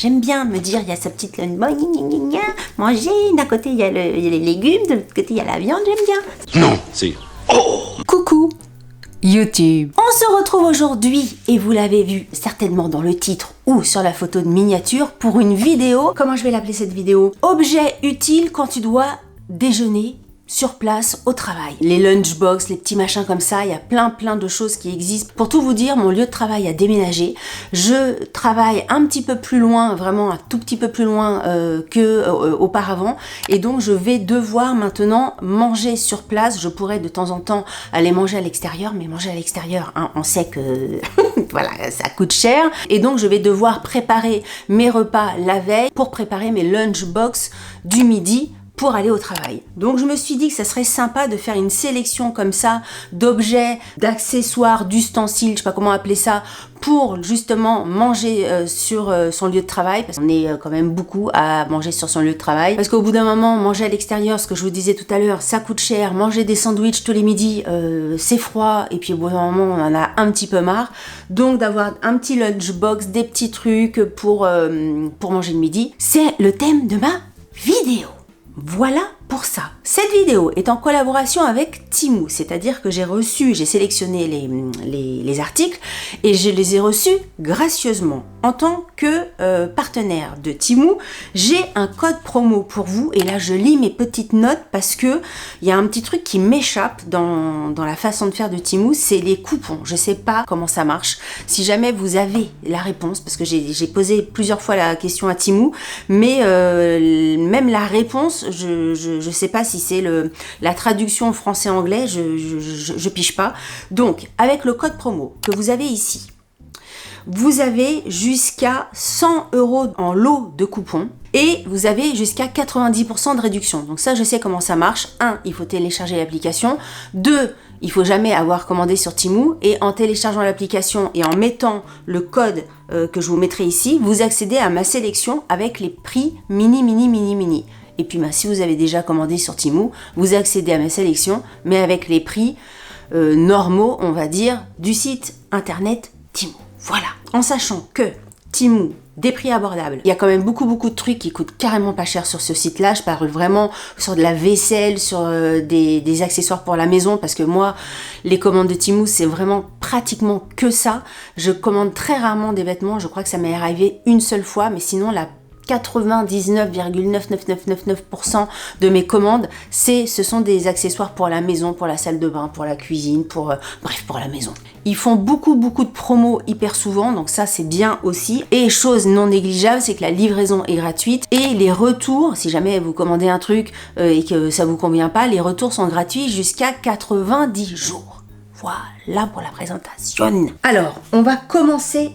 J'aime bien me dire, il y a sa petite manger, d'un côté il y a les légumes, de l'autre côté il y a la viande, j'aime bien. Non, c'est... Coucou YouTube. On se retrouve aujourd'hui, et vous l'avez vu certainement dans le titre ou sur la photo de miniature, pour une vidéo. Comment je vais l'appeler cette vidéo? Objet utile quand tu dois déjeuner sur place au travail. Les lunchbox, les petits machins comme ça, il y a plein de choses qui existent. Pour tout vous dire, mon lieu de travail a déménagé. Je travaille un petit peu plus loin, vraiment un tout petit peu plus loin auparavant, et donc je vais devoir maintenant manger sur place. Je pourrais de temps en temps aller manger à l'extérieur, mais manger à l'extérieur, hein, on sait que voilà, ça coûte cher, et donc je vais devoir préparer mes repas la veille pour préparer mes lunchbox du midi pour aller au travail. Donc je me suis dit que ça serait sympa de faire une sélection comme ça d'objets, d'accessoires, d'ustensiles, je sais pas comment appeler ça, pour justement manger sur son lieu de travail, parce qu'on est quand même beaucoup à manger sur son lieu de travail, parce qu'au bout d'un moment, manger à l'extérieur, ce que je vous disais tout à l'heure, ça coûte cher, manger des sandwichs tous les midis, c'est froid, et puis au bout d'un moment, on en a un petit peu marre, donc d'avoir un petit lunchbox, des petits trucs pour manger le midi, c'est le thème de ma vidéo. Voilà pour ça. Cette vidéo est en collaboration avec Temu, c'est-à-dire que j'ai sélectionné les articles et je les ai reçus gracieusement. En tant que partenaire de Temu, j'ai un code promo pour vous, et là je lis mes petites notes parce que il y a un petit truc qui m'échappe dans la façon de faire de Temu, c'est les coupons. Je sais pas comment ça marche. Si jamais vous avez la réponse, parce que j'ai posé plusieurs fois la question à Temu, mais même la réponse, je sais pas si c'est la traduction français-anglais, je piche pas. Donc, avec le code promo que vous avez ici, vous avez jusqu'à 100 € en lot de coupons et vous avez jusqu'à 90% de réduction. Donc ça, je sais comment ça marche. 1, il faut télécharger l'application. 2, il faut jamais avoir commandé sur Temu, et en téléchargeant l'application et en mettant le code que je vous mettrai ici, vous accédez à ma sélection avec les prix mini. Et puis si vous avez déjà commandé sur Temu, vous accédez à ma sélection, mais avec les prix normaux, on va dire, du site internet Temu. Voilà. En sachant que Temu, des prix abordables. Il y a quand même beaucoup de trucs qui coûtent carrément pas cher sur ce site-là. Je parle vraiment sur de la vaisselle, sur des accessoires pour la maison, parce que moi, les commandes de Temu, c'est vraiment pratiquement que ça. Je commande très rarement des vêtements. Je crois que ça m'est arrivé une seule fois, mais sinon, la 99,99999% de mes commandes, ce sont des accessoires pour la maison, pour la salle de bain, pour la cuisine, bref, pour la maison. Ils font beaucoup de promos hyper souvent, donc ça c'est bien aussi. Et chose non négligeable, c'est que la livraison est gratuite, et les retours, si jamais vous commandez un truc et que ça vous convient pas, les retours sont gratuits jusqu'à 90 jours. Voilà pour la présentation. Alors, on va commencer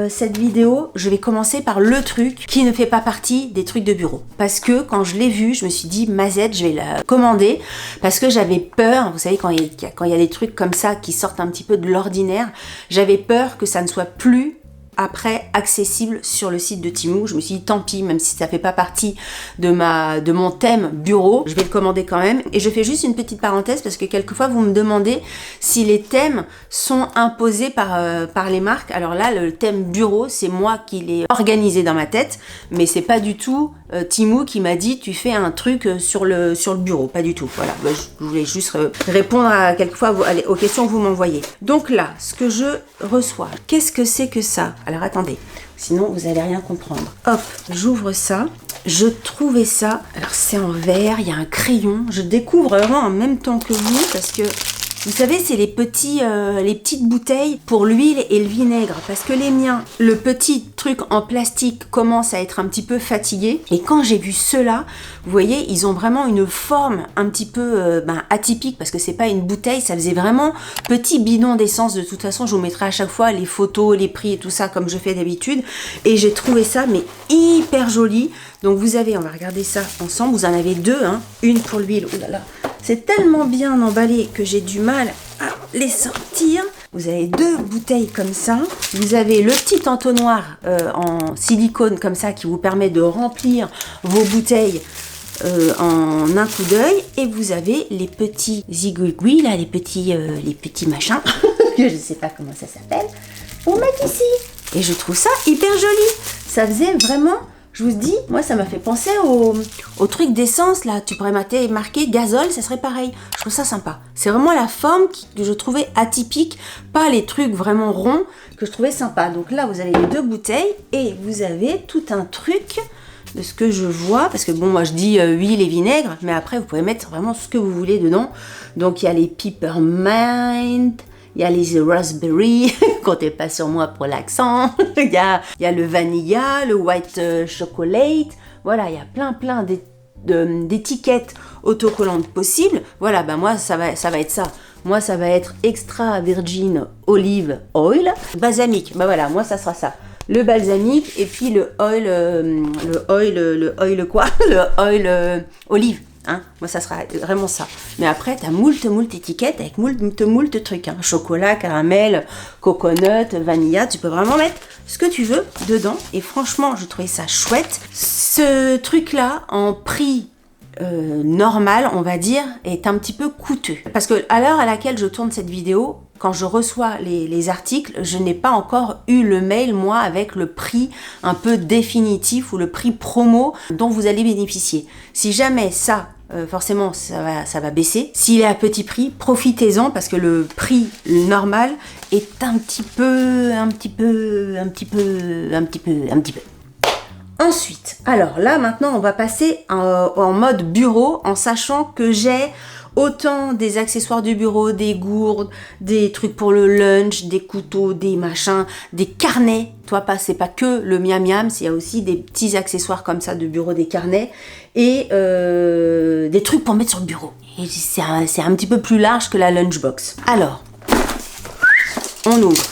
cette vidéo. Je vais commencer par le truc qui ne fait pas partie des trucs de bureau. Parce que quand je l'ai vu, je me suis dit, Mazette, je vais la commander. Parce que j'avais peur, vous savez, quand il y a des trucs comme ça qui sortent un petit peu de l'ordinaire, j'avais peur que ça ne soit plus après accessible sur le site de Temu. Je me suis dit tant pis, même si ça fait pas partie de mon thème bureau, je vais le commander quand même. Et je fais juste une petite parenthèse parce que quelquefois vous me demandez si les thèmes sont imposés par les marques. Alors là, le thème bureau, c'est moi qui l'ai organisé dans ma tête, mais c'est pas du tout Temu qui m'a dit tu fais un truc sur le bureau, pas du tout. Voilà, je voulais juste répondre quelquefois aux questions que vous m'envoyez. Donc là, ce que je reçois, qu'est-ce que c'est que ça? Alors attendez, sinon vous allez rien comprendre. Hop, j'ouvre ça. Je trouvais ça. Alors c'est en verre, il y a un crayon. Je découvre vraiment en même temps que vous, parce que vous savez, c'est les petites bouteilles pour l'huile et le vinaigre. Parce que les miens, le petit truc en plastique commence à être un petit peu fatigué. Et quand j'ai vu ceux-là, vous voyez, ils ont vraiment une forme un petit peu atypique, parce que c'est pas une bouteille, ça faisait vraiment petit bidon d'essence. De toute façon, je vous mettrai à chaque fois les photos, les prix et tout ça, comme je fais d'habitude. Et j'ai trouvé ça, mais hyper joli. Donc vous avez, on va regarder ça ensemble. Vous en avez deux, hein. Une pour l'huile. Oh là là. C'est tellement bien emballé que j'ai du mal à les sortir. Vous avez deux bouteilles comme ça. Vous avez le petit entonnoir en silicone comme ça qui vous permet de remplir vos bouteilles en un coup d'œil. Et vous avez les petits zigouigouis, là, les petits machins, que je ne sais pas comment ça s'appelle, pour mettre ici. Et je trouve ça hyper joli. Ça faisait vraiment, je vous dis, moi ça m'a fait penser au truc d'essence là. Tu pourrais marquer gazole, ça serait pareil. Je trouve ça sympa. C'est vraiment la forme que je trouvais atypique, pas les trucs vraiment ronds que je trouvais sympa. Donc là, vous avez les 2 bouteilles et vous avez tout un truc de ce que je vois. Parce que bon, moi je dis huile et vinaigre, mais après vous pouvez mettre vraiment ce que vous voulez dedans. Donc il y a les peppermint. Il y a les raspberry, comptez pas sur moi pour l'accent. Il y a le vanilla, le white chocolate. Voilà, il y a plein d'étiquettes autocollantes possibles. Voilà, ben moi, ça va être ça. Moi, ça va être extra virgin olive oil. Balsamique, ben voilà, moi, ça sera ça. Le balsamique et puis le oil olive. Hein, moi, ça sera vraiment ça. Mais après, tu as moult étiquettes avec moult trucs. Hein. Chocolat, caramel, coconut, vanilla. Tu peux vraiment mettre ce que tu veux dedans. Et franchement, je trouvais ça chouette. Ce truc-là, en prix normal, on va dire, est un petit peu coûteux. Parce que à l'heure à laquelle je tourne cette vidéo, quand je reçois les articles, je n'ai pas encore eu le mail, moi, avec le prix un peu définitif ou le prix promo dont vous allez bénéficier. Si jamais ça, forcément, ça va baisser. S'il est à petit prix, profitez-en parce que le prix normal est un petit peu. Ensuite, alors là, maintenant, on va passer en mode bureau en sachant que j'ai autant des accessoires du bureau, des gourdes, des trucs pour le lunch, des couteaux, des machins, des carnets. Toi, c'est pas que le miam miam, il y a aussi des petits accessoires comme ça de bureau, des carnets et des trucs pour mettre sur le bureau. Et c'est un petit peu plus large que la lunchbox. Alors, on ouvre.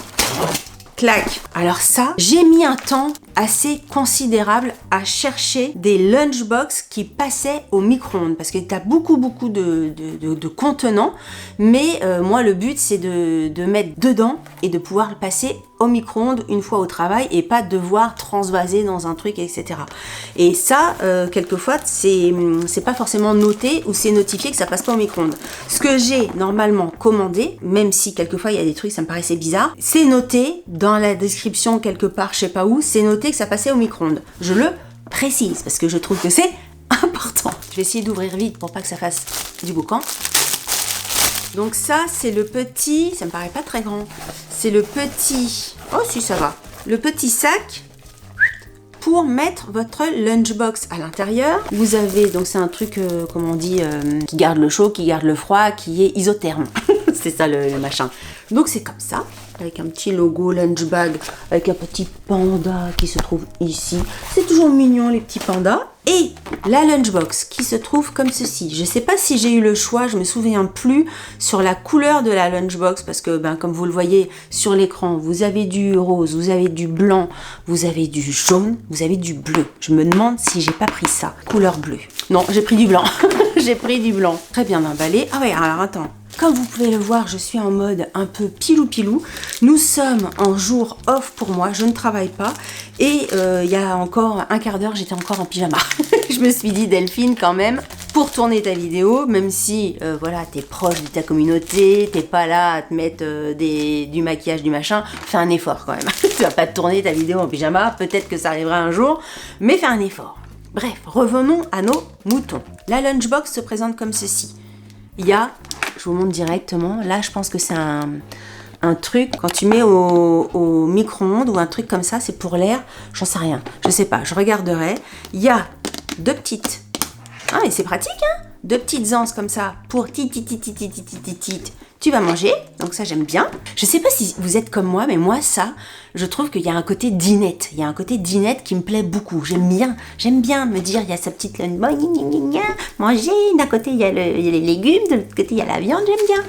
Clac. Alors ça, j'ai mis un temps assez considérable à chercher des lunchbox qui passaient au micro-ondes parce que tu as beaucoup de contenants, mais moi le but c'est de mettre dedans et de pouvoir le passer au micro-ondes une fois au travail et pas devoir transvaser dans un truc, etc. Et ça, quelquefois, c'est pas forcément noté ou c'est notifié que ça passe pas au micro-ondes. Ce que j'ai normalement commandé, même si quelquefois il y a des trucs, ça me paraissait bizarre, c'est noté dans la description quelque part, je sais pas où, c'est noté que ça passait au micro-ondes. Je le précise parce que je trouve que c'est important. Je vais essayer d'ouvrir vite pour pas que ça fasse du boucan. Donc ça, c'est le petit, ça me paraît pas très grand, c'est le petit, oh si ça va, le petit sac pour mettre votre lunchbox à l'intérieur. Vous avez, donc c'est un truc, comment on dit, qui garde le chaud, qui garde le froid, qui est isotherme. C'est ça le machin. Donc c'est comme ça, avec un petit logo lunchbag, avec un petit panda qui se trouve ici. C'est toujours mignon les petits pandas. Et la lunchbox qui se trouve comme ceci. Je ne sais pas si j'ai eu le choix, je me souviens plus sur la couleur de la lunchbox parce que comme vous le voyez sur l'écran, vous avez du rose, vous avez du blanc, vous avez du jaune, vous avez du bleu. Je me demande si j'ai pas pris ça, couleur bleue. Non, j'ai pris du blanc. J'ai pris du blanc. Très bien emballé. Ah ouais, alors attends. Comme vous pouvez le voir, je suis en mode un peu pilou-pilou. Nous sommes en jour off pour moi, je ne travaille pas. Et il y a encore un quart d'heure, j'étais encore en pyjama. Je me suis dit, Delphine, quand même, pour tourner ta vidéo, même si voilà, t'es proche de ta communauté, t'es pas là à te mettre du maquillage, du machin, fais un effort quand même. Tu vas pas tourner ta vidéo en pyjama, peut-être que ça arrivera un jour, mais fais un effort. Bref, revenons à nos moutons. La lunchbox se présente comme ceci. Il y a, je vous montre directement, là je pense que c'est un truc, quand tu mets au micro-ondes ou un truc comme ça, c'est pour l'air, j'en sais rien, je sais pas, je regarderai. Il y a deux petites, ah mais c'est pratique hein, deux petites anses comme ça pour tu vas manger, donc ça j'aime bien. Je sais pas si vous êtes comme moi, mais moi ça, je trouve qu'il y a un côté dinette. Il y a un côté dinette qui me plaît beaucoup. J'aime bien me dire, il y a sa petite manger. D'un côté il y a les légumes, de l'autre côté il y a la viande. J'aime bien.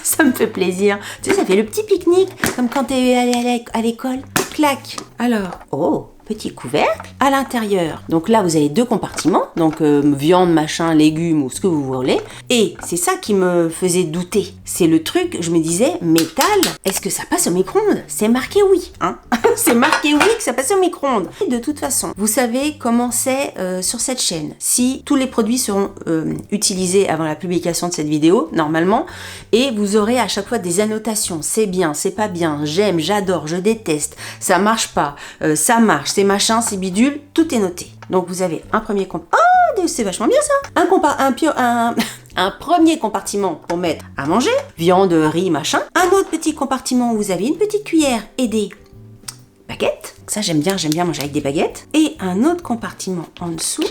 Ça me fait plaisir. Tu sais, ça fait le petit pique-nique, comme quand t'es allé à l'école. Clac. Alors, oh, petit couvercle. À l'intérieur, donc là, vous avez 2 compartiments. Donc, viande, machin, légumes ou ce que vous voulez. Et c'est ça qui me faisait douter. C'est le truc, je me disais, métal, est-ce que ça passe au micro-ondes? C'est marqué oui, hein. C'est marqué oui que ça passe au micro-ondes. De toute façon, vous savez comment c'est sur cette chaîne. Si tous les produits seront utilisés avant la publication de cette vidéo, normalement, et vous aurez à chaque fois des annotations. C'est bien, c'est pas bien, j'aime, j'adore, je déteste, ça marche pas, ça marche, c'est machin, c'est bidule, tout est noté. Donc vous avez un premier compartiment. Oh, c'est vachement bien ça. Un premier compartiment pour mettre à manger, viande, riz, machin. Un autre petit compartiment où vous avez une petite cuillère et des baguettes. Ça j'aime bien manger avec des baguettes. Et un autre compartiment en dessous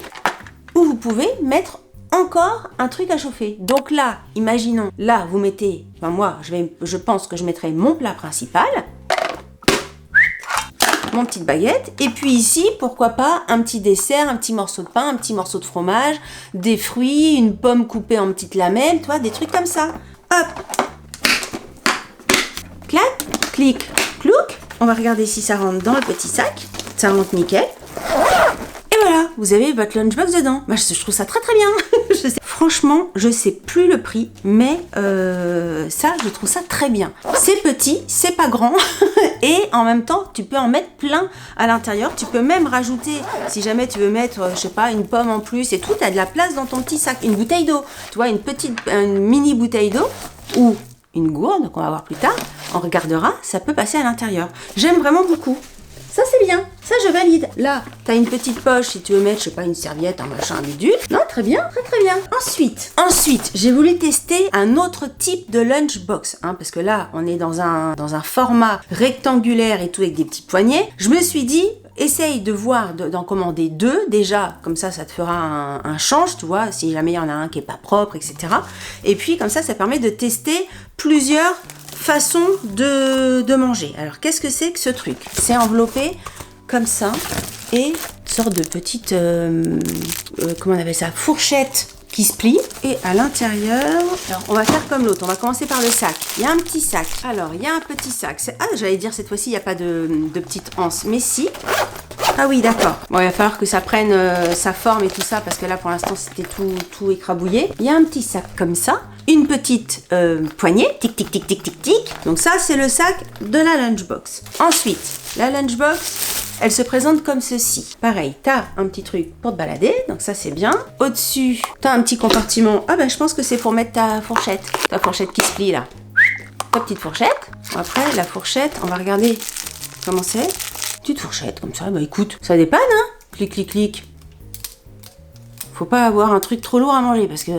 où vous pouvez mettre encore un truc à chauffer. Donc là, imaginons, là vous mettez, enfin moi je pense que je mettrai mon plat principal, mon petite baguette, et puis ici, pourquoi pas un petit dessert, un petit morceau de pain, un petit morceau de fromage, des fruits, une pomme coupée en petites lamelles, toi, des trucs comme ça. Hop, clac, clic, clouc. On va regarder si ça rentre dans le petit sac. Ça rentre nickel. Et voilà, vous avez votre lunchbox dedans. Bah, je trouve ça très très bien. Franchement, je sais plus le prix, mais ça, je trouve ça très bien. C'est petit, c'est pas grand, et en même temps, tu peux en mettre plein à l'intérieur. Tu peux même rajouter, si jamais tu veux mettre, je sais pas, une pomme en plus et tout, tu as de la place dans ton petit sac. Une bouteille d'eau, tu vois, une mini bouteille d'eau, ou une gourde qu'on va voir plus tard, on regardera, ça peut passer à l'intérieur. J'aime vraiment beaucoup. Ça c'est bien, ça je valide. Là, t'as une petite poche si tu veux mettre, je sais pas, une serviette, un machin, un bidule. Non, très bien, très très bien. Ensuite, j'ai voulu tester un autre type de lunchbox, hein, parce que là, on est dans un format rectangulaire et tout avec des petits poignets. Je me suis dit, essaye de voir, d'en commander 2 déjà, comme ça te fera un change, tu vois, si jamais il y en a un qui est pas propre, etc. Et puis comme ça permet de tester plusieurs façon de manger. Alors qu'est-ce que c'est que ce truc? C'est enveloppé comme ça et une sorte de petite comment on appelle ça, fourchette qui se plie, et à l'intérieur, alors on va faire comme l'autre, on va commencer par le sac. Il y a un petit sac. Alors il y a un petit sac. J'allais dire cette fois-ci il n'y a pas de petite anse, mais si. Ah oui, d'accord. Bon, il va falloir que ça prenne sa forme et tout ça, parce que là, pour l'instant, c'était tout écrabouillé. Il y a un petit sac comme ça, une petite poignée, tic, tic, tic, tic, tic, tic. Donc ça, c'est le sac de la lunchbox. Ensuite, la lunchbox, elle se présente comme ceci. Pareil, t'as un petit truc pour te balader, donc ça, c'est bien. Au-dessus, t'as un petit compartiment. Ah ben, je pense que c'est pour mettre ta fourchette qui se plie, là. Ta petite fourchette. Après, la fourchette, on va regarder comment c'est. Petite fourchette comme ça, bah écoute, ça dépanne, hein. Clic, clic, clic. Faut pas avoir un truc trop lourd à manger, parce que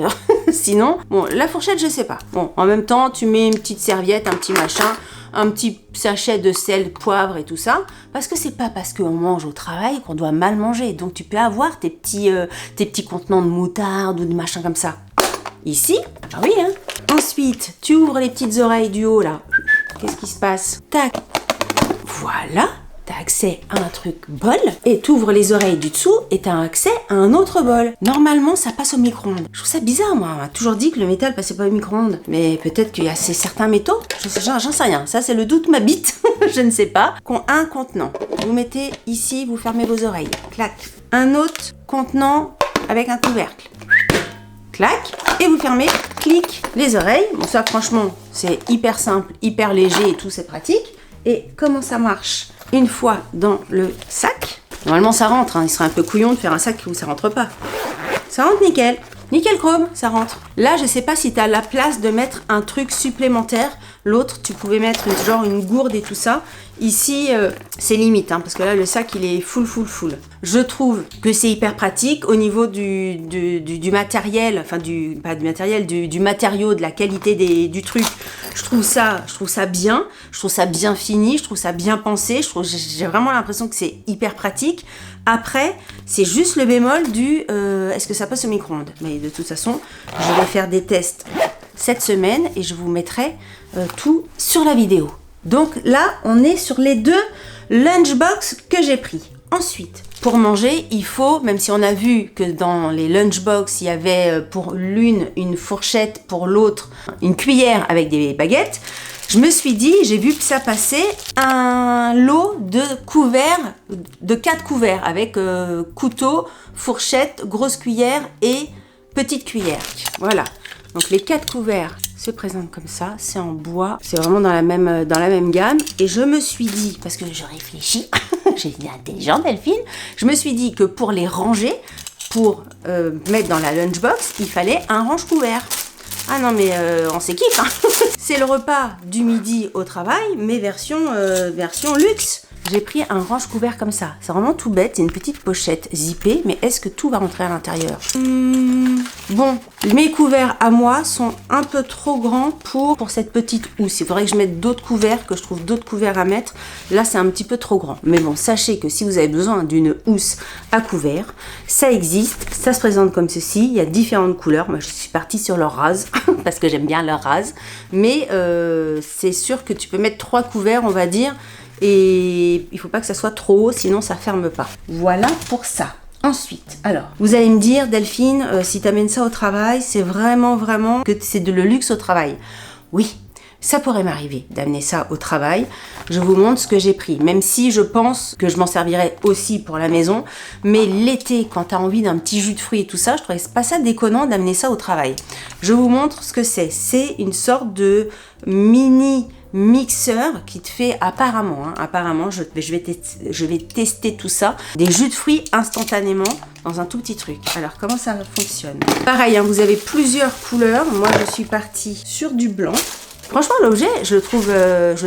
sinon, bon, la fourchette, je sais pas. Bon, en même temps, tu mets une petite serviette, un petit machin, un petit sachet de sel, poivre et tout ça, parce que c'est pas parce qu'on mange au travail qu'on doit mal manger. Donc tu peux avoir tes petits contenants de moutarde ou de machin comme ça. Ici, ah oui, hein. Ensuite, tu ouvres les petites oreilles du haut, là. Qu'est-ce qui se passe? Tac. Voilà. T'as accès à un truc bol, et t'ouvres les oreilles du dessous et t'as accès à un autre bol. Normalement, ça passe au micro-ondes. Je trouve ça bizarre, moi. On m'a toujours dit que le métal passait pas au micro-ondes. Mais peut-être qu'il y a certains métaux. J'en sais rien. Ça, c'est le doute m'habite. Je ne sais pas. Un contenant. Vous mettez ici, vous fermez vos oreilles. Clac. Un autre contenant avec un couvercle. Clac. Et vous fermez, clic, les oreilles. Bon, ça, franchement, c'est hyper simple, hyper léger et tout, c'est pratique. Et comment ça marche? Une fois dans le sac, normalement ça rentre, hein. Il serait un peu couillon de faire un sac où ça rentre pas. Ça rentre nickel. Nickel chrome, ça rentre. Là, je sais pas si tu as la place de mettre un truc supplémentaire. L'autre, tu pouvais mettre genre une gourde et tout ça. Ici, c'est limite, hein, parce que là, le sac, il est full. Je trouve que c'est hyper pratique au niveau du matériel, enfin pas du matériel, du matériau, de la qualité du truc. Je trouve ça bien. Je trouve ça bien fini. Je trouve ça bien pensé. J'ai vraiment l'impression que c'est hyper pratique. Après, c'est juste le bémol du est-ce que ça passe au micro-ondes? Mais de toute façon, je vais faire des tests cette semaine et je vous mettrai tout sur la vidéo. Donc là, on est sur les 2 lunchbox que j'ai pris. Ensuite, pour manger, il faut, même si on a vu que dans les lunchbox, il y avait pour l'une une fourchette, pour l'autre une cuillère avec des baguettes, Je me suis dit, j'ai vu ça passer, un lot de couverts, de 4 couverts avec couteau, fourchette, grosse cuillère et petite cuillère. Voilà. Donc les 4 couverts se présentent comme ça, c'est en bois, c'est vraiment dans la même gamme. Et je me suis dit, parce que je réfléchis, j'ai été intelligente Delphine, je me suis dit que pour les ranger, pour mettre dans la lunchbox, il fallait un range-couvert. Ah non mais on s'équipe hein. C'est le repas du midi au travail, mais version luxe. J'ai pris un range-couvert comme ça. C'est vraiment tout bête, c'est une petite pochette zippée, mais est-ce que tout va rentrer à l'intérieur? Bon, mes couverts à moi sont un peu trop grands pour cette petite housse. Il faudrait que je mette d'autres couverts, que je trouve d'autres couverts à mettre. Là, c'est un petit peu trop grand. Mais bon, sachez que si vous avez besoin d'une housse à couvert, ça existe. Ça se présente comme ceci. Il y a différentes couleurs. Moi, je suis partie sur leur rase, parce que j'aime bien leur rase. Mais c'est sûr que tu peux mettre 3 couverts, on va dire. Et il faut pas que ça soit trop haut, sinon ça ferme pas. Voilà pour ça. Ensuite, alors, vous allez me dire, Delphine, si tu amènes ça au travail, c'est vraiment que c'est de le luxe au travail. Oui, ça pourrait m'arriver d'amener ça au travail. Je vous montre ce que j'ai pris, même si je pense que je m'en servirai aussi pour la maison. Mais l'été, quand tu as envie d'un petit jus de fruits et tout ça, je trouvais pas ça déconnant d'amener ça au travail. Je vous montre ce que c'est. C'est une sorte de mini mixeur qui te fait apparemment, je vais tester tout ça, des jus de fruits instantanément dans un tout petit truc. Alors comment ça fonctionne? Pareil, vous avez plusieurs couleurs. Moi je suis partie sur du blanc. Franchement l'objet je le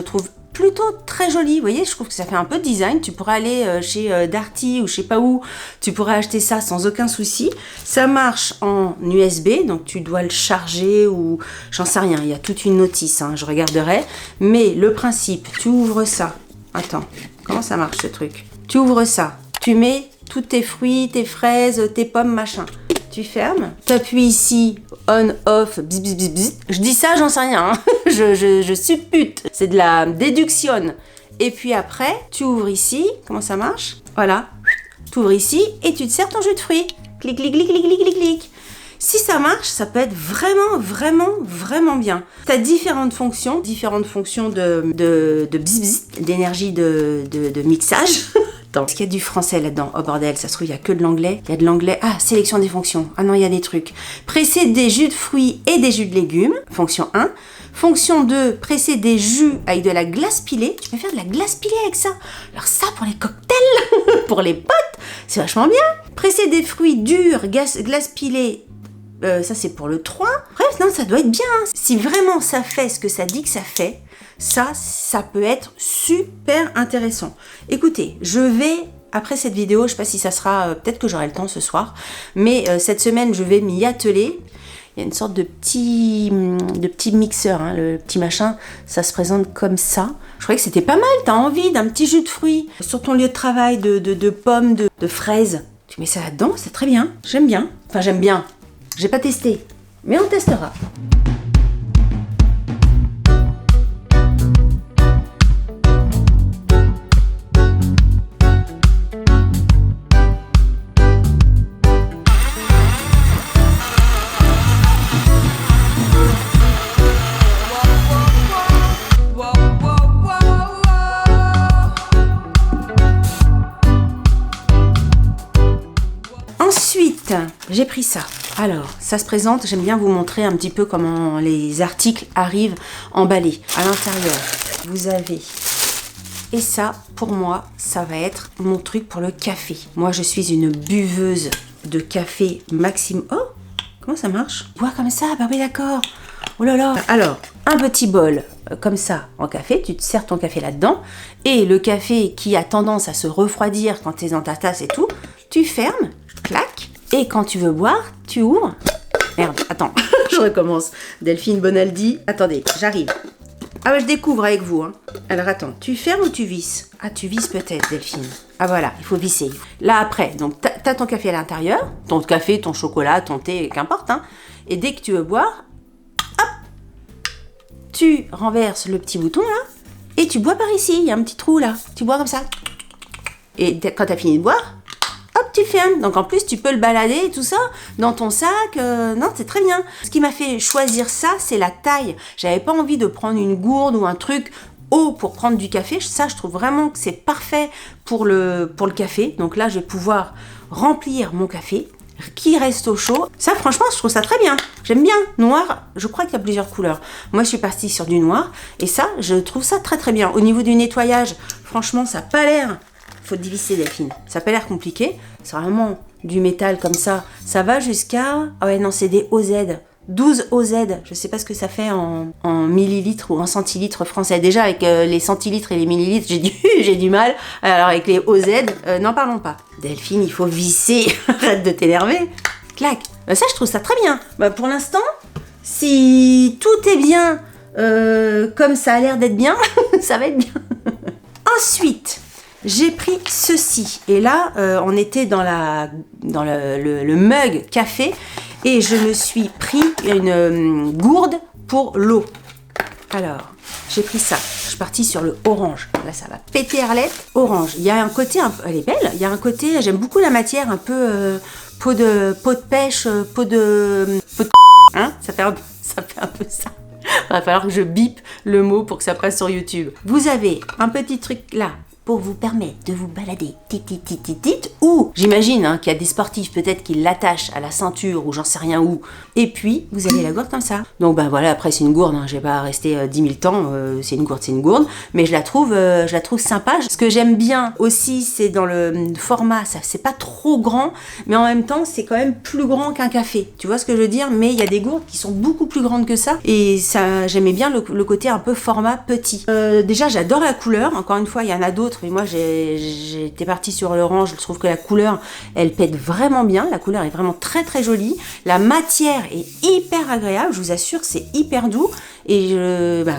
trouve plutôt très joli, vous voyez, je trouve que ça fait un peu design. Tu pourrais aller chez Darty ou je sais pas où, tu pourrais acheter ça sans aucun souci. Ça marche en USB, donc tu dois le charger ou j'en sais rien, il y a toute une notice, je regarderai. Mais le principe, tu ouvres ça. Attends, comment ça marche ce truc? Tu ouvres ça, tu mets tous tes fruits, tes fraises, tes pommes, machin. Tu fermes, tu appuies ici, on, off, bzz, bzz, bzz, bzz. Je dis ça, j'en sais rien, je suppute, c'est de la déduction. Et puis après, tu ouvres ici, comment ça marche? Voilà, tu ouvres ici et tu te sers ton jus de fruits. Clic, clic, clic, clic, clic, clic, clic. Si ça marche, ça peut être vraiment bien. Tu as différentes fonctions de bzz, bzz, d'énergie de mixage. Est-ce qu'il y a du français là-dedans? Oh bordel, ça se trouve, il n'y a que de l'anglais. Il y a de l'anglais. Ah, sélection des fonctions. Ah non, il y a des trucs. Presser des jus de fruits et des jus de légumes. Fonction 1. Fonction 2. Presser des jus avec de la glace pilée. Tu peux faire de la glace pilée avec ça. Alors ça, pour les cocktails, pour les potes, c'est vachement bien. Presser des fruits durs, glace pilée. Ça, c'est pour le 3. Bref, non, ça doit être bien. Si vraiment ça fait ce que ça dit que ça fait, ça peut être super intéressant. Écoutez, je vais, après cette vidéo, je sais pas si ça sera, peut-être que j'aurai le temps ce soir, mais cette semaine, je vais m'y atteler. Il y a une sorte de petit mixeur, le petit machin, ça se présente comme ça. Je croyais que c'était pas mal, t'as envie d'un petit jus de fruits sur ton lieu de travail, de pommes, de fraises. Tu mets ça là-dedans, c'est très bien, j'aime bien. Enfin, j'aime bien. J'ai pas testé, mais on testera. Ensuite, j'ai pris ça. Alors, ça se présente, j'aime bien vous montrer un petit peu comment les articles arrivent emballés. À l'intérieur, vous avez... Et ça, pour moi, ça va être mon truc pour le café. Moi, je suis une buveuse de café maximum. Oh, comment ça marche? Bois comme ça, bah oui, d'accord. Oh là là. Alors, un petit bol comme ça en café, tu te sers ton café là-dedans. Et le café qui a tendance à se refroidir quand tu es dans ta tasse et tout, tu fermes, clac. Et quand tu veux boire, tu ouvres. Merde, attends, je recommence. Delphine Bonaldi, attendez, j'arrive. Ah bah je découvre avec vous. Alors attends, tu fermes ou tu visses? Ah, tu visses peut-être, Delphine. Ah voilà, il faut visser. Là après, donc t'as ton café à l'intérieur, ton café, ton chocolat, ton thé, qu'importe. Et dès que tu veux boire, hop, tu renverses le petit bouton là, et tu bois par ici. Il y a un petit trou là. Tu bois comme ça. Et quand t'as fini de boire, hop, tu le fermes. Donc en plus, tu peux le balader et tout ça dans ton sac. Non, c'est très bien. Ce qui m'a fait choisir ça, c'est la taille. J'avais pas envie de prendre une gourde ou un truc haut pour prendre du café. Ça, je trouve vraiment que c'est parfait pour le café. Donc là, je vais pouvoir remplir mon café qui reste au chaud. Ça, franchement, je trouve ça très bien. J'aime bien. Noir, je crois qu'il y a plusieurs couleurs. Moi, je suis partie sur du noir. Et ça, je trouve ça très très bien. Au niveau du nettoyage, franchement, ça n'a pas l'air... Faut dévisser, Delphine. Ça n'a pas l'air compliqué. C'est vraiment du métal comme ça. Ça va jusqu'à... Ah ouais, non, c'est des OZ. 12 OZ. Je sais pas ce que ça fait en millilitres ou en centilitres français. Déjà, avec les centilitres et les millilitres, j'ai du mal. Alors, avec les OZ, n'en parlons pas. Delphine, il faut visser. Arrête de t'énerver. Clac. Ça, je trouve ça très bien. Pour l'instant, si tout est bien comme ça a l'air d'être bien, ça va être bien. Ensuite... j'ai pris ceci. Et là, on était dans le mug café et je me suis pris une gourde pour l'eau. Alors, j'ai pris ça. Je suis partie sur le orange. Là, ça va péter Arlette. Orange. Il y a un côté, elle est belle. Il y a un côté, j'aime beaucoup la matière, un peu peau de pêche, peau de hein, ça fait un peu ça. Il va falloir que je bip le mot pour que ça passe sur YouTube. Vous avez un petit truc là pour vous permettre de vous balader, ou j'imagine qu'il y a des sportifs peut-être qui l'attachent à la ceinture ou j'en sais rien où, et puis vous avez la gourde comme ça. Donc voilà, après c'est une gourde, je vais pas rester 10 000 temps, c'est une gourde, mais je la trouve sympa. Ce que j'aime bien aussi, c'est dans le format, ça c'est pas trop grand, mais en même temps c'est quand même plus grand qu'un café, tu vois ce que je veux dire, mais il y a des gourdes qui sont beaucoup plus grandes que ça, et ça j'aimais bien le côté un peu format petit. Déjà j'adore la couleur, encore une fois il y en a d'autres, mais moi j'étais partie sur l'orange. Je trouve que la couleur elle pète vraiment bien, la couleur est vraiment très très jolie, la matière est hyper agréable, je vous assure, c'est hyper doux, et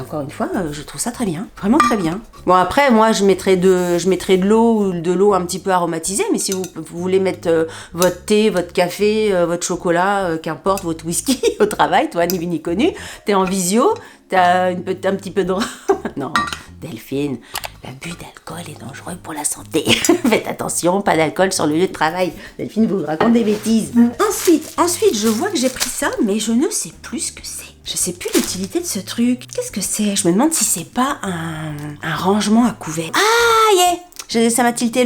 encore une fois je trouve ça très bien, vraiment très bien. Bon, après moi je mettrais de l'eau ou de l'eau un petit peu aromatisée, mais si vous voulez mettre votre thé, votre café, votre chocolat, qu'importe, votre whisky au travail, toi ni vu ni connu, t'es en visio, t'as un petit peu de... non Delphine, l'abus d'alcool est dangereux pour la santé. Faites attention, pas d'alcool sur le lieu de travail. Delphine vous raconte des bêtises. Ensuite, je vois que j'ai pris ça, mais je ne sais plus ce que c'est. Je sais plus l'utilité de ce truc. Qu'est-ce que c'est? Je me demande si c'est pas un rangement à couvert. Ah, yeah! Ça m'a tilté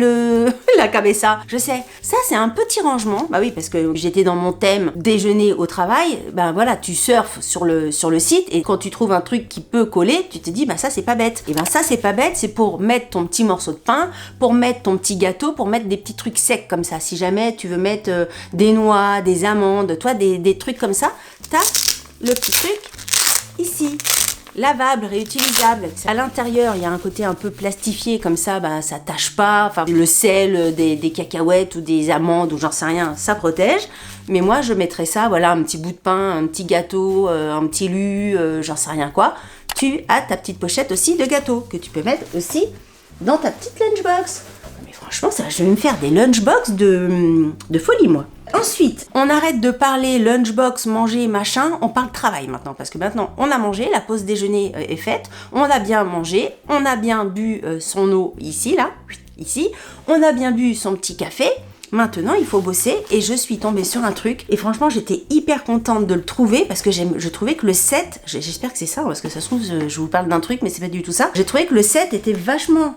la cabessa. Je sais. Ça, c'est un petit rangement. Bah oui, parce que j'étais dans mon thème déjeuner au travail. Voilà, tu surfes sur le site et quand tu trouves un truc qui peut coller, tu te dis, ça, c'est pas bête. Et ça, c'est pas bête. C'est pour mettre ton petit morceau de pain, pour mettre ton petit gâteau, pour mettre des petits trucs secs comme ça. Si jamais tu veux mettre des noix, des amandes, toi, des trucs comme ça, t'as le petit truc ici. Lavable, réutilisable. À l'intérieur, il y a un côté un peu plastifié, comme ça, ça tâche pas. Enfin, le sel, des cacahuètes ou des amandes ou j'en sais rien, ça protège. Mais moi, je mettrais ça, voilà, un petit bout de pain, un petit gâteau, un petit lu, j'en sais rien quoi. Tu as ta petite pochette aussi de gâteau que tu peux mettre aussi dans ta petite lunchbox. Mais franchement, ça, je vais me faire des lunchbox de folie, moi. Ensuite, on arrête de parler lunchbox, manger, machin, on parle travail maintenant. Parce que maintenant, on a mangé, la pause déjeuner est faite, on a bien mangé, on a bien bu son eau ici, là, ici, on a bien bu son petit café. Maintenant, il faut bosser et je suis tombée sur un truc. Et franchement, j'étais hyper contente de le trouver parce que je trouvais que le set, j'espère que c'est ça, parce que ça se trouve, je vous parle d'un truc, mais c'est pas du tout ça. J'ai trouvé que le set était vachement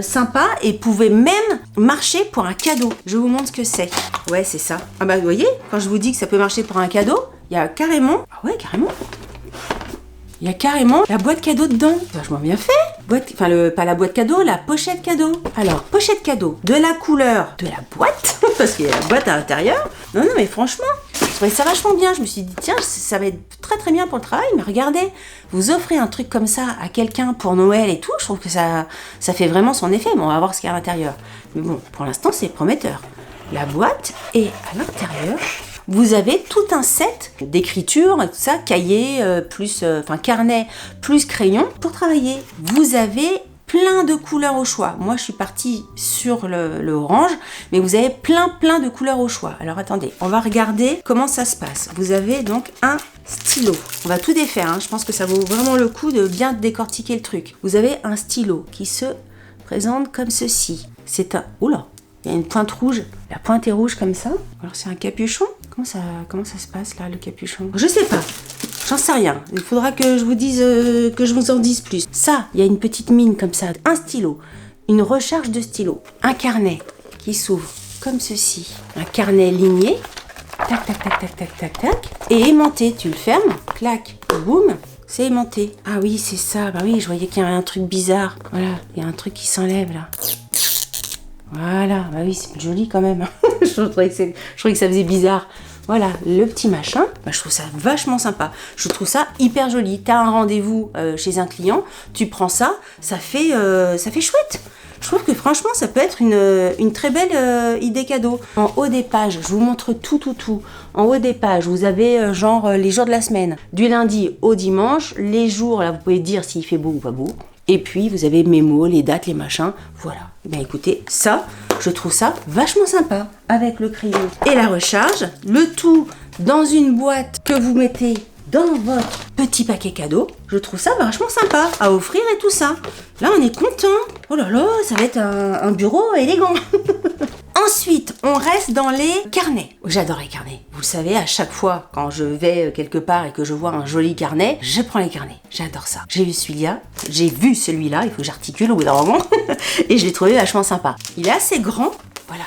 sympa et pouvait même marcher pour un cadeau. Je vous montre ce que c'est. Ouais, c'est ça. Ah vous voyez, quand je vous dis que ça peut marcher pour un cadeau, il y a carrément... Ah ouais, carrément. Il y a carrément la boîte cadeau dedans. C'est vachement bien fait. Pas la boîte cadeau, la pochette cadeau. Alors, pochette cadeau, de la couleur de la boîte, parce qu'il y a la boîte à l'intérieur. Non, mais franchement, je trouvais ça vachement bien. Je me suis dit, tiens, ça va être très très bien pour le travail, mais regardez, vous offrez un truc comme ça à quelqu'un pour Noël et tout, je trouve que ça fait vraiment son effet. Bon, on va voir ce qu'il y a à l'intérieur. Mais bon, pour l'instant, c'est prometteur. La boîte, et à l'intérieur... vous avez tout un set d'écriture, tout ça, cahier, carnet, plus crayon pour travailler. Vous avez plein de couleurs au choix. Moi, je suis partie sur le orange, mais vous avez plein de couleurs au choix. Alors, attendez, on va regarder comment ça se passe. Vous avez donc un stylo. On va tout défaire, je pense que ça vaut vraiment le coup de bien décortiquer le truc. Vous avez un stylo qui se présente comme ceci. C'est un... Oula! Il y a une pointe rouge. La pointe est rouge comme ça. Alors c'est un capuchon. Comment ça se passe là, le capuchon? Je sais pas. J'en sais rien. Il faudra que je vous dise, que je vous en dise plus. Ça, il y a une petite mine comme ça. Un stylo. Une recharge de stylo. Un carnet qui s'ouvre comme ceci. Un carnet ligné. Tac, tac, tac, tac, tac, tac, tac. Et aimanté. Tu le fermes. Clac. Boum. C'est aimanté. Ah oui, c'est ça. Bah oui, je voyais qu'il y avait un truc bizarre. Voilà. Il y a un truc qui s'enlève là. Voilà. Bah oui, c'est joli quand même. je trouvais que ça faisait bizarre. Voilà, le petit machin, bah, je trouve ça vachement sympa. Je trouve ça hyper joli. T'as un rendez-vous chez un client, tu prends ça, ça fait chouette. Je trouve que franchement, ça peut être une très belle idée cadeau. En haut des pages, je vous montre tout. En haut des pages, vous avez genre les jours de la semaine. Du lundi au dimanche, les jours, là vous pouvez dire s'il fait beau ou pas beau. Et puis vous avez mes mots, les dates, les machins, voilà. Et bien écoutez, ça, je trouve ça vachement sympa avec le crayon et la recharge. Le tout dans une boîte que vous mettez dans votre petit paquet cadeau. Je trouve ça vachement sympa à offrir et tout ça. Là, on est content. Oh là là, ça va être un bureau élégant. Ensuite, on reste dans les carnets. J'adore les carnets. Vous le savez, à chaque fois, quand je vais quelque part et que je vois un joli carnet, je prends les carnets. J'adore ça. J'ai vu celui-là, il faut que j'articule au bout d'un moment. Et je l'ai trouvé vachement sympa. Il est assez grand. Voilà.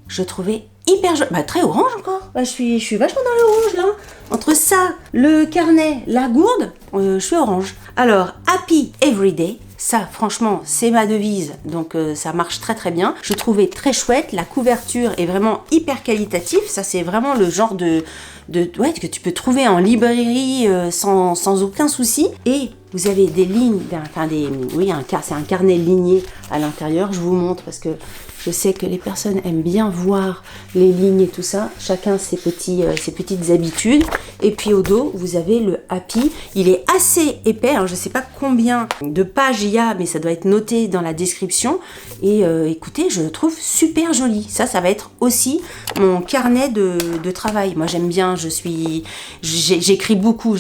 Je trouvais hyper joli. Bah, très orange encore. Bah, je suis vachement dans le rouge, là. Entre ça, le carnet, la gourde, je suis orange. Alors, Happy Everyday. Ça, franchement, c'est ma devise, donc ça marche très très bien. Je trouvais très chouette, la couverture est vraiment hyper qualitative. Ça, c'est vraiment le genre ouais, que tu peux trouver en librairie sans aucun souci. Et vous avez des lignes, c'est un carnet ligné à l'intérieur. Je vous montre parce que je sais que les personnes aiment bien voir les lignes et tout ça. Chacun ses petites habitudes. Et puis au dos, vous avez le Happy. Il est assez épais. Alors je ne sais pas combien de pages il y a, mais ça doit être noté dans la description. Et écoutez, je le trouve super joli. Ça va être aussi mon carnet de travail. Moi, j'aime bien. J'écris beaucoup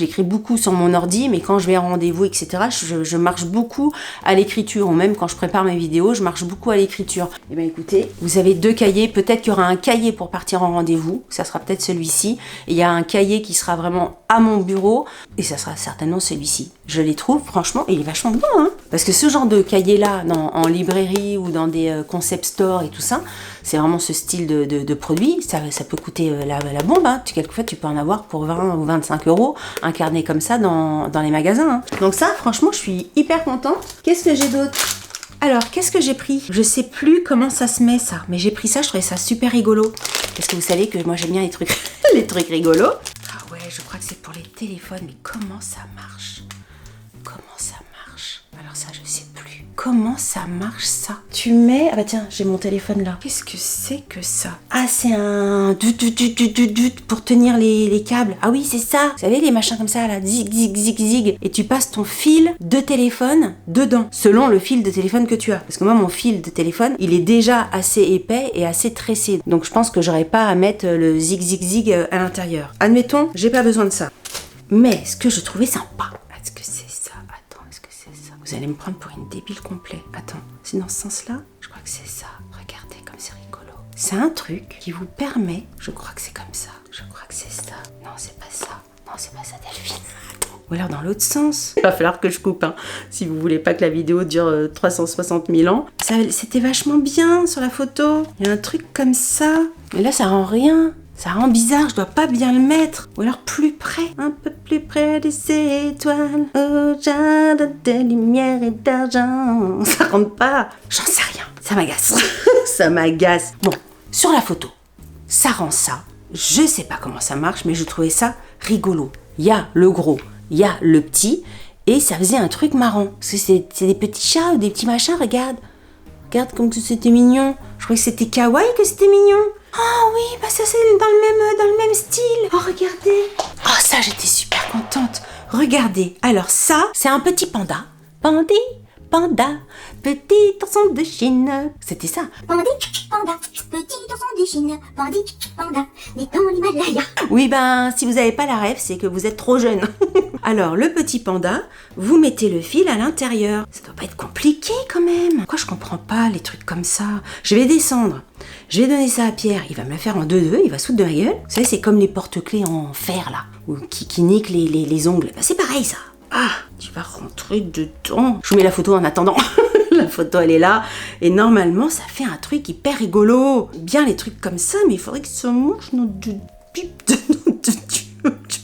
sur mon ordi, mais quand je vais en rendez-vous, etc., je marche beaucoup à l'écriture. Ou même quand je prépare mes vidéos, je marche beaucoup à l'écriture. Et bien écoutez, vous avez 2 cahiers. Peut-être qu'il y aura un cahier pour partir en rendez-vous. Ça sera peut-être celui-ci. Et il y a un cahier qui sera vraiment à mon bureau. Et ça sera certainement celui-ci. Je les trouve, franchement, il est vachement bon. Hein, parce que ce genre de cahier-là, en librairie ou dans des concept stores et tout ça, c'est vraiment ce style de produit. Ça peut coûter la bombe. Hein. Quelquefois, tu peux en avoir pour 20 ou 25 €. Un carnet comme ça dans les magasins. Hein. Donc ça, franchement, je suis hyper contente. Qu'est-ce que j'ai d'autre ? Alors, qu'est-ce que j'ai pris? Je sais plus comment ça se met ça, mais j'ai pris ça, je trouvais ça super rigolo. Parce que vous savez que moi j'aime bien les trucs, les trucs rigolos. Ah ouais, je crois que c'est pour les téléphones, mais comment ça marche? Comment ça marche? Alors ça, je sais plus. Comment ça marche ça? Tu mets... Ah bah tiens, j'ai mon téléphone là. Qu'est-ce que c'est que ça? Ah, c'est un... pour tenir les câbles. Ah oui, c'est ça. Vous savez, les machins comme ça, là, zig, zig, zig, zig. Et tu passes ton fil de téléphone dedans, selon le fil de téléphone que tu as. Parce que moi, mon fil de téléphone, il est déjà assez épais et assez tressé. Donc je pense que j'aurais pas à mettre le zig, zig, zig à l'intérieur. Admettons, j'ai pas besoin de ça. Mais ce que je trouvais sympa, est-ce que c'est ça? Attends, est-ce que c'est ça? Vous allez me prendre pour une débile complète. Attends, c'est dans ce sens-là? Je crois que c'est ça. Regardez comme c'est rigolo. C'est un truc qui vous permet... Je crois que c'est comme ça. Je crois que c'est ça. Non, c'est pas ça. Non, c'est pas ça, Delphine. Attends. Ou alors dans l'autre sens. Il va falloir que je coupe, hein, si vous voulez pas que la vidéo dure 360 000 ans. C'était vachement bien sur la photo. Il y a un truc comme ça. Mais là, ça rend rien. Ça rend bizarre, je dois pas bien le mettre. Ou alors plus près, un peu plus près des étoiles, au jardin de lumière et d'argent. Ça rentre pas. J'en sais rien. Ça m'agace. Ça m'agace. Bon, sur la photo, ça rend ça. Je sais pas comment ça marche, mais je trouvais ça rigolo. Il y a le gros, il y a le petit, et ça faisait un truc marrant. Parce que c'est des petits chats ou des petits machins, regarde. Regarde comme c'était mignon. Je croyais que c'était kawaii, que c'était mignon. Oh oui, bah ça c'est dans le même style. Oh regardez. Oh ça j'étais super contente. Regardez. Alors ça, c'est un petit panda. Pandi, panda, petit ourson de Chine. C'était ça. Pandi, panda, petit ourson de Chine. Pandi, panda, né dans l'Himalaya. Oui ben si vous avez pas la ref, c'est que vous êtes trop jeune. Alors, le petit panda, vous mettez le fil à l'intérieur. Ça doit pas être compliqué quand même. Pourquoi je comprends pas les trucs comme ça? Je vais descendre. Je vais donner ça à Pierre. Il va me la faire en 2-2. Il va se foutre de ma gueule. Vous savez, c'est comme les porte-clés en fer, là. Ou qui niquent les ongles. Bah, c'est pareil, ça. Ah, tu vas rentrer dedans. Je vous mets la photo en attendant. La photo, elle est là. Et normalement, ça fait un truc hyper rigolo. Bien les trucs comme ça, mais il faudrait que ça marche, notre pipe de notre Dieu.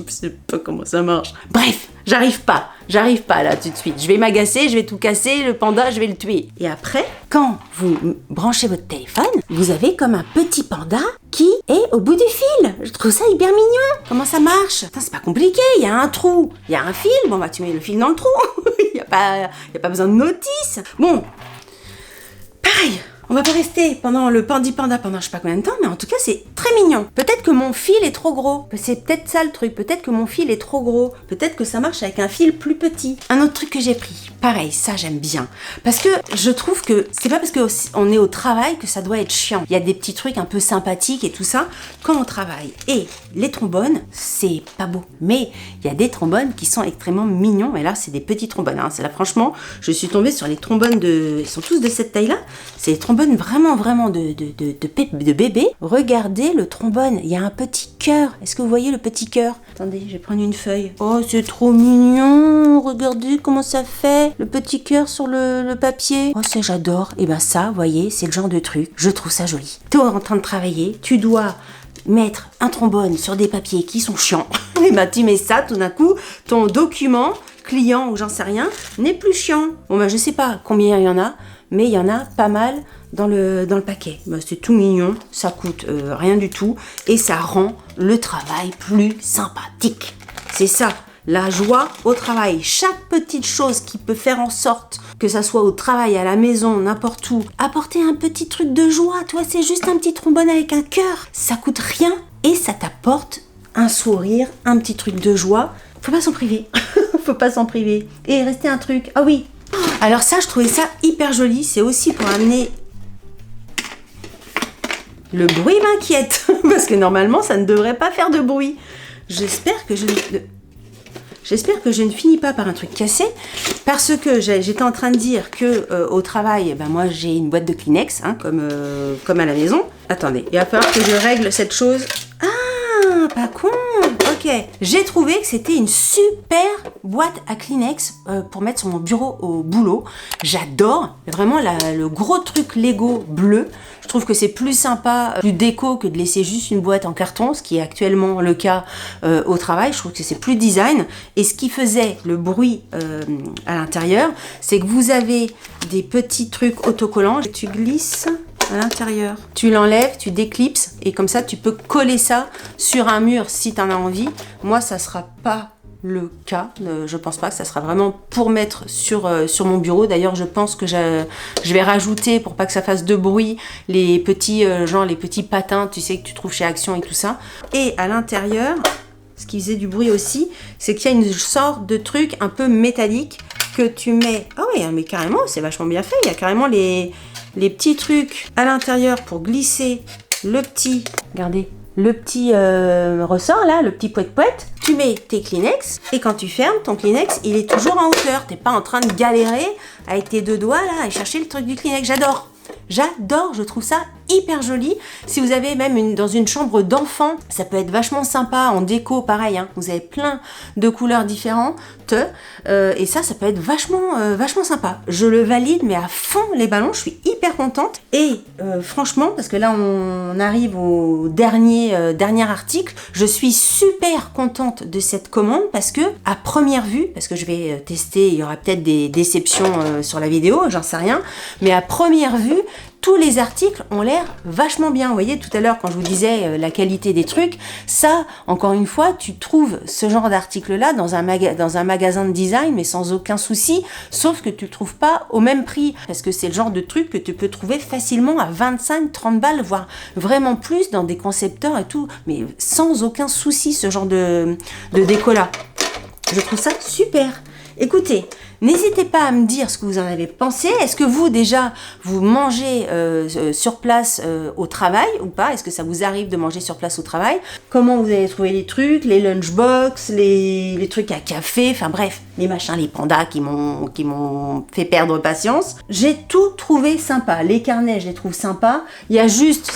Je sais pas comment ça marche. Bref, j'arrive pas là tout de suite. Je vais m'agacer, je vais tout casser, le panda, je vais le tuer. Et après, quand vous branchez votre téléphone, vous avez comme un petit panda qui est au bout du fil. Je trouve ça hyper mignon. Comment ça marche? Putain, c'est pas compliqué, il y a un trou, il y a un fil, bon bah tu mets le fil dans le trou. Il y a pas besoin de notice. Bon, pareil. On va pas rester pendant le panda pendant je sais pas combien de temps, mais en tout cas c'est très mignon. Peut-être que mon fil est trop gros. C'est peut-être ça le truc. Peut-être que mon fil est trop gros. Peut-être que ça marche avec un fil plus petit. Un autre truc que j'ai pris. Pareil, ça j'aime bien. Parce que je trouve que c'est pas parce qu'on est au travail que ça doit être chiant. Il y a des petits trucs un peu sympathiques et tout ça quand on travaille. Et les trombones, c'est pas beau. Mais il y a des trombones qui sont extrêmement mignons. Et là, c'est des petits trombones. Hein. C'est là, franchement, je suis tombée sur les trombones de... Ils sont tous de cette taille-là. C'est les trombones vraiment de bébé. Regardez le trombone, il y a un petit cœur. Est-ce que vous voyez le petit cœur? Attendez, je vais prendre une feuille. Oh, c'est trop mignon. Regardez comment ça fait. Le petit cœur sur le papier. Oh, ça, j'adore. Et ben ça, vous voyez, c'est le genre de truc. Je trouve ça joli. T'es en train de travailler, tu dois mettre un trombone sur des papiers qui sont chiants. Et ben tu mets ça, tout d'un coup, ton document client ou j'en sais rien n'est plus chiant. Bon ben je sais pas combien il y en a, mais il y en a pas mal dans le paquet. Ben, c'est tout mignon, ça coûte rien du tout et ça rend le travail plus sympathique. C'est ça, la joie au travail. Chaque petite chose qui peut faire en sorte que ça soit au travail, à la maison, n'importe où, apporter un petit truc de joie. Toi, c'est juste un petit trombone avec un cœur. Ça coûte rien et ça t'apporte un sourire, un petit truc de joie. Faut pas s'en priver. Faut pas s'en priver. Et rester un truc. Ah oui. Alors ça, je trouvais ça hyper joli. C'est aussi pour amener... Le bruit m'inquiète. Parce que normalement, ça ne devrait pas faire de bruit. J'espère que je ne finis pas par un truc cassé. Parce que j'étais en train de dire que au travail, ben moi, j'ai une boîte de Kleenex, hein, comme à la maison. Attendez, il va falloir que je règle cette chose. Ah, pas con. Ok, j'ai trouvé que c'était une super boîte à Kleenex pour mettre sur mon bureau au boulot. J'adore, vraiment le gros truc Lego bleu. Je trouve que c'est plus sympa, plus déco que de laisser juste une boîte en carton, ce qui est actuellement le cas au travail. Je trouve que c'est plus design. Et ce qui faisait le bruit à l'intérieur, c'est que vous avez des petits trucs autocollants. Tu glisses à l'intérieur. Tu l'enlèves, tu déclipses et comme ça tu peux coller ça sur un mur si tu en as envie. Moi ça sera pas le cas, je pense pas que ça sera vraiment pour mettre sur mon bureau. D'ailleurs je pense que je vais rajouter, pour pas que ça fasse de bruit, les petits les petits patins, tu sais, que tu trouves chez Action et tout ça. Et à l'intérieur, ce qui faisait du bruit aussi, c'est qu'il y a une sorte de truc un peu métallique que tu mets. Ah oui, mais carrément, c'est vachement bien fait. Il y a carrément les petits trucs à l'intérieur pour glisser le petit, regardez, le petit ressort là, le petit poète-poète. Tu mets tes Kleenex et quand tu fermes, ton Kleenex, il est toujours en hauteur. T'es pas en train de galérer avec tes deux doigts là et chercher le truc du Kleenex. J'adore. J'adore, je trouve ça hyper joli. Si vous avez même dans une chambre d'enfant, ça peut être vachement sympa en déco, pareil, hein. Vous avez plein de couleurs différentes et ça peut être vachement sympa. Je le valide, mais à fond les ballons, je suis hyper contente. Et franchement, parce que là on arrive au dernier article, je suis super contente de cette commande parce que à première vue, parce que je vais tester, il y aura peut-être des déceptions sur la vidéo, j'en sais rien, mais à première vue, tous les articles ont l'air vachement bien. Vous voyez, tout à l'heure, quand je vous disais la qualité des trucs, ça, encore une fois, tu trouves ce genre d'article-là dans un magasin de design, mais sans aucun souci, sauf que tu le trouves pas au même prix, parce que c'est le genre de truc que tu peux trouver facilement à 25-30 balles, voire vraiment plus dans des concepteurs et tout, mais sans aucun souci, ce genre de déco-là. Je trouve ça super. Écoutez, N'hésitez pas à me dire ce que vous en avez pensé. Est-ce que vous, déjà, vous mangez sur place au travail ou pas? Est-ce que ça vous arrive de manger sur place au travail? Comment vous avez trouvé les trucs, les lunchbox, les trucs à café, enfin bref, les machins, les pandas qui m'ont fait perdre patience. J'ai tout trouvé sympa. Les carnets, je les trouve sympas. Il y a juste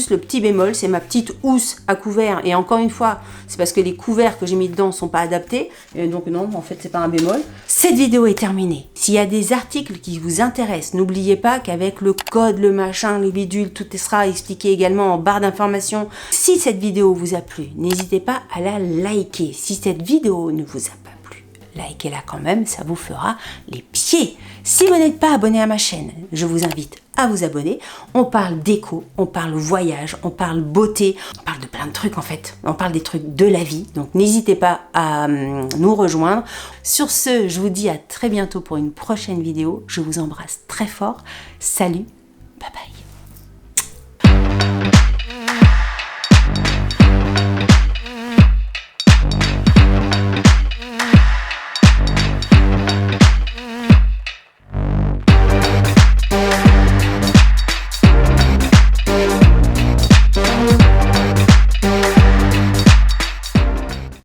le petit bémol, c'est ma petite housse à couvert. Et encore une fois, c'est parce que les couverts que j'ai mis dedans sont pas adaptés. Et donc non, en fait, c'est pas un bémol. Cette vidéo est terminée. S'il y a des articles qui vous intéressent, n'oubliez pas qu'avec le code, le machin, le bidule, tout sera expliqué également en barre d'informations. Si cette vidéo vous a plu, n'hésitez pas à la liker. Si cette vidéo ne vous a pas plu, likez-la quand même, ça vous fera les pieds. Si vous n'êtes pas abonné à ma chaîne, je vous invite à vous abonner. On parle déco, on parle voyage, on parle beauté, on parle de plein de trucs en fait. On parle des trucs de la vie, donc n'hésitez pas à nous rejoindre. Sur ce, je vous dis à très bientôt pour une prochaine vidéo. Je vous embrasse très fort. Salut, bye bye.